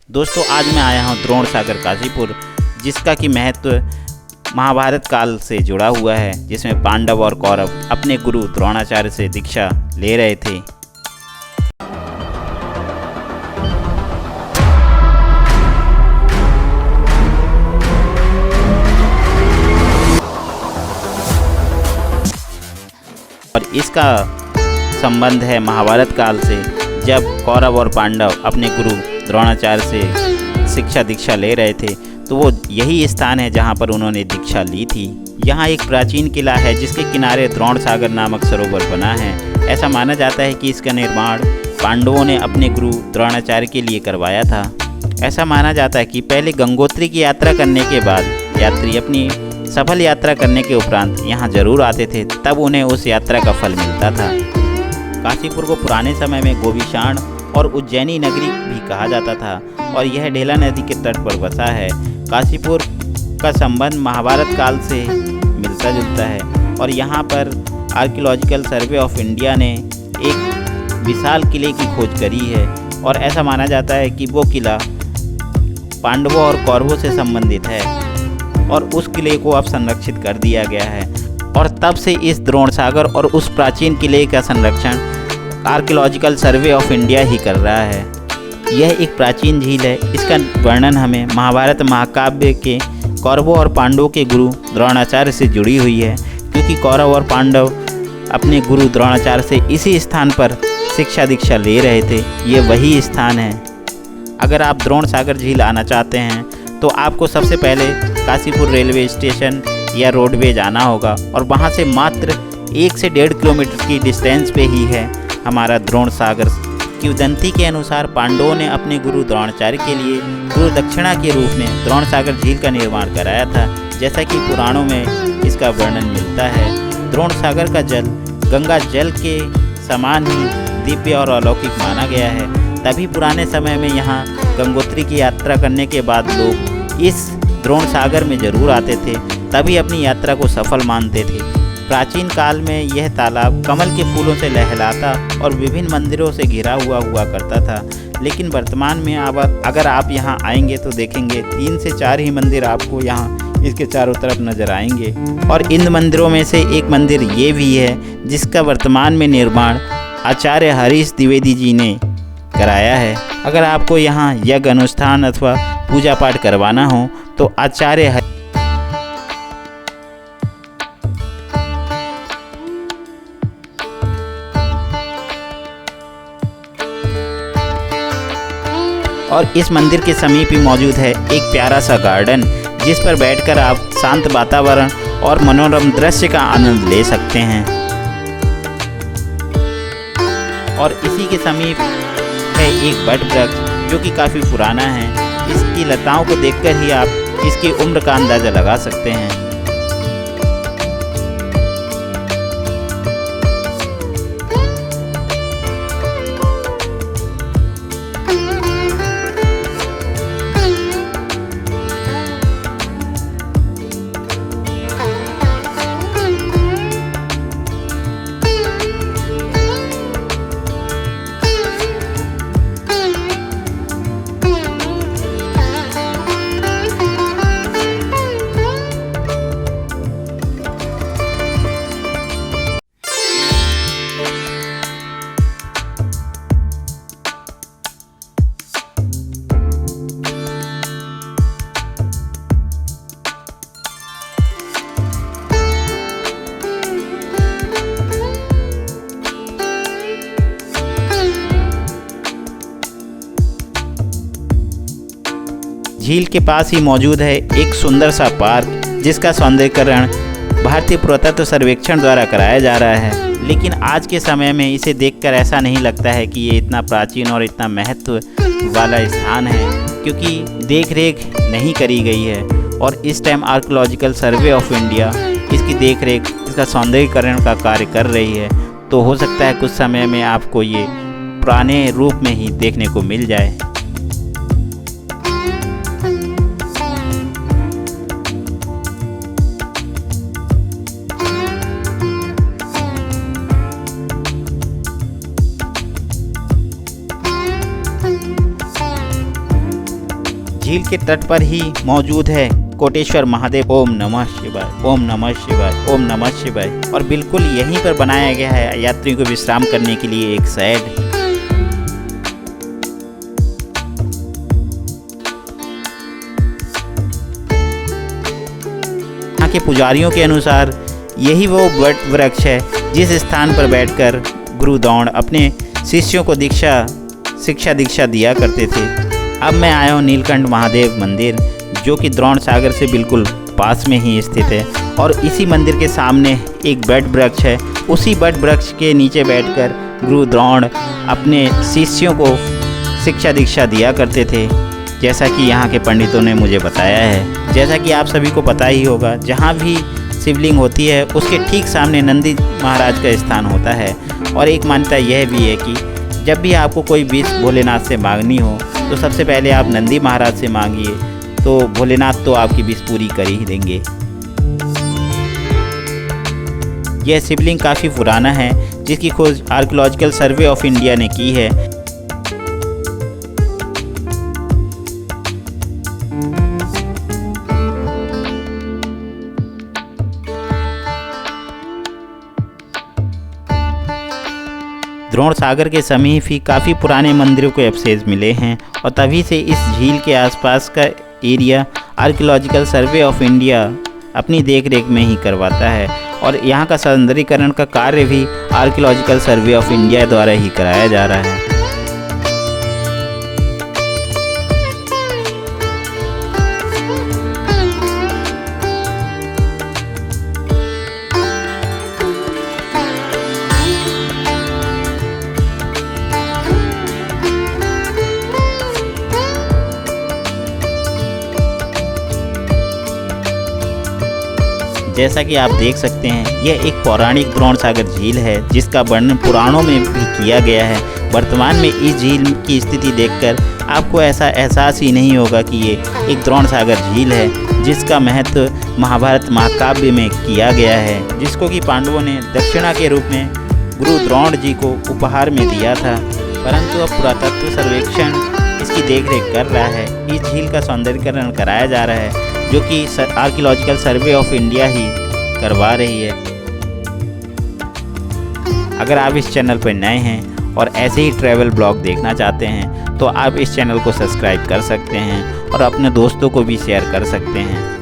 दोस्तों आज मैं आया हूँ द्रोण सागर काशीपुर, जिसका कि महत्व महाभारत काल से जुड़ा हुआ है, जिसमें पांडव और कौरव अपने गुरु द्रोणाचार्य से दीक्षा ले रहे थे। और इसका संबंध है महाभारत काल से, जब कौरव और पांडव अपने गुरु द्रोणाचार्य से शिक्षा दीक्षा ले रहे थे। तो वो यही स्थान है जहाँ पर उन्होंने दीक्षा ली थी। यहाँ एक प्राचीन किला है जिसके किनारे द्रोण सागर नामक सरोवर बना है। ऐसा माना जाता है कि इसका निर्माण पांडवों ने अपने गुरु द्रोणाचार्य के लिए करवाया था। ऐसा माना जाता है कि पहले गंगोत्री की यात्रा करने के बाद यात्री अपनी सफल यात्रा करने के उपरांत यहाँ जरूर आते थे, तब उन्हें उस यात्रा का फल मिलता था। काशीपुर को पुराने समय में गोविशाण और उज्जैनी नगरी भी कहा जाता था और यह ढेला नदी के तट पर बसा है। काशीपुर का संबंध महाभारत काल से मिलता जुलता है और यहाँ पर आर्कियोलॉजिकल सर्वे ऑफ इंडिया ने एक विशाल किले की खोज करी है और ऐसा माना जाता है कि वो किला पांडवों और कौरवों से संबंधित है और उस किले को अब संरक्षित कर दिया गया है। और तब से इस द्रोण सागर और उस प्राचीन किले का संरक्षण आर्कियोलॉजिकल सर्वे ऑफ इंडिया ही कर रहा है। यह एक प्राचीन झील है। इसका वर्णन हमें महाभारत महाकाव्य के कौरवों और पांडवों के गुरु द्रोणाचार्य से जुड़ी हुई है, क्योंकि कौरव और पांडव अपने गुरु द्रोणाचार्य से इसी स्थान पर शिक्षा दीक्षा ले रहे थे। ये वही स्थान है। अगर आप द्रोण सागर झील आना चाहते हैं तो आपको सबसे पहले काशीपुर रेलवे स्टेशन या रोडवेज आना होगा और वहाँ से मात्र 1 से 1.5 किलोमीटर की डिस्टेंस पे ही है हमारा द्रोण सागर। किंवदंती के अनुसार पांडवों ने अपने गुरु द्रोणाचार्य के लिए गुरु दक्षिणा के रूप में द्रोण सागर झील का निर्माण कराया था, जैसा कि पुराणों में इसका वर्णन मिलता है। द्रोण सागर का जल गंगा जल के समान ही दिव्य और अलौकिक माना गया है। तभी पुराने समय में यहाँ गंगोत्री की यात्रा करने के बाद लोग इस द्रोण सागर में जरूर आते थे, तभी अपनी यात्रा को सफल मानते थे। प्राचीन काल में यह तालाब कमल के फूलों से लहलाता और विभिन्न मंदिरों से घिरा हुआ करता था, लेकिन वर्तमान में अगर आप यहाँ आएंगे तो देखेंगे 3 से 4 ही मंदिर आपको यहाँ इसके चारों तरफ नजर आएंगे। और इन मंदिरों में से एक मंदिर ये भी है जिसका वर्तमान में निर्माण आचार्य हरीश द्विवेदी जी ने कराया है। अगर आपको यहाँ यज्ञ अनुष्ठान अथवा पूजा पाठ करवाना हो तो आचार्य और इस मंदिर के समीप ही मौजूद है एक प्यारा सा गार्डन, जिस पर बैठकर आप शांत वातावरण और मनोरम दृश्य का आनंद ले सकते हैं। और इसी के समीप है एक बट वृक्ष जो कि काफ़ी पुराना है। इसकी लताओं को देखकर ही आप इसकी उम्र का अंदाज़ा लगा सकते हैं। झील के पास ही मौजूद है एक सुंदर सा पार्क, जिसका सौंदर्यीकरण भारतीय पुरातत्व सर्वेक्षण द्वारा कराया जा रहा है। लेकिन आज के समय में इसे देखकर ऐसा नहीं लगता है कि ये इतना प्राचीन और इतना महत्व वाला स्थान है, क्योंकि देख रेख नहीं करी गई है। और इस time archaeological survey of India इसकी देख रेख, इसका सौंदर्यीकरण का कार्य कर रही है। तो हो सकता है कुछ समय में आपको ये पुराने रूप में ही देखने को मिल जाए। झील के तट पर ही मौजूद है कोटेश्वर महादेव। ओम नमः शिवाय, ओम नमः शिवाय, ओम नमः शिवाय। और बिल्कुल यहीं पर बनाया गया है यात्रियों को विश्राम करने के लिए एक शेड। यहाँ के पुजारियों के अनुसार यही वो वट वृक्ष है जिस स्थान पर बैठकर गुरु द्रोण अपने शिष्यों को शिक्षा दीक्षा दिया करते थे। अब मैं आया हूँ नीलकंठ महादेव मंदिर, जो कि द्रोण सागर से बिल्कुल पास में ही स्थित है। और इसी मंदिर के सामने एक बट वृक्ष है। उसी बट वृक्ष के नीचे बैठकर गुरु द्रोण अपने शिष्यों को शिक्षा दीक्षा दिया करते थे, जैसा कि यहाँ के पंडितों ने मुझे बताया है। जैसा कि आप सभी को पता ही होगा, जहाँ भी शिवलिंग होती है उसके ठीक सामने नंदी महाराज का स्थान होता है। और एक मान्यता यह भी है कि जब भी आपको कोई विश भोलेनाथ से मांगनी हो तो सबसे पहले आप नंदी महाराज से मांगिए, तो भोलेनाथ तो आपकी विश पूरी कर ही देंगे। यह शिवलिंग काफ़ी पुराना है, जिसकी खोज आर्कियोलॉजिकल सर्वे ऑफ इंडिया ने की है। द्रोण सागर के समीप ही काफ़ी पुराने मंदिरों के अवशेष मिले हैं और तभी से इस झील के आसपास का area archaeological survey of India अपनी देखरेख में ही करवाता है। और यहाँ का सौंदर्यीकरण का कार्य भी आर्कियोलॉजिकल सर्वे ऑफ इंडिया द्वारा ही कराया जा रहा है। जैसा कि आप देख सकते हैं, यह एक पौराणिक द्रोण सागर झील है जिसका वर्णन पुराणों में भी किया गया है। वर्तमान में इस झील की स्थिति देखकर आपको ऐसा एहसास ही नहीं होगा कि ये एक द्रोण सागर झील है, जिसका महत्व महाभारत महाकाव्य में किया गया है, जिसको कि पांडवों ने दक्षिणा के रूप में गुरु द्रोण जी को उपहार में दिया था। परंतु अब पुरातत्व सर्वेक्षण इसकी देखरेख कर रहा है। इस झील का सौंदर्यीकरण कराया जा रहा है, जो कि आर्कियोलॉजिकल सर्वे ऑफ इंडिया ही करवा रही है। अगर आप इस चैनल पर नए हैं और ऐसे ही ट्रैवल ब्लॉग देखना चाहते हैं तो आप इस चैनल को सब्सक्राइब कर सकते हैं और अपने दोस्तों को भी शेयर कर सकते हैं।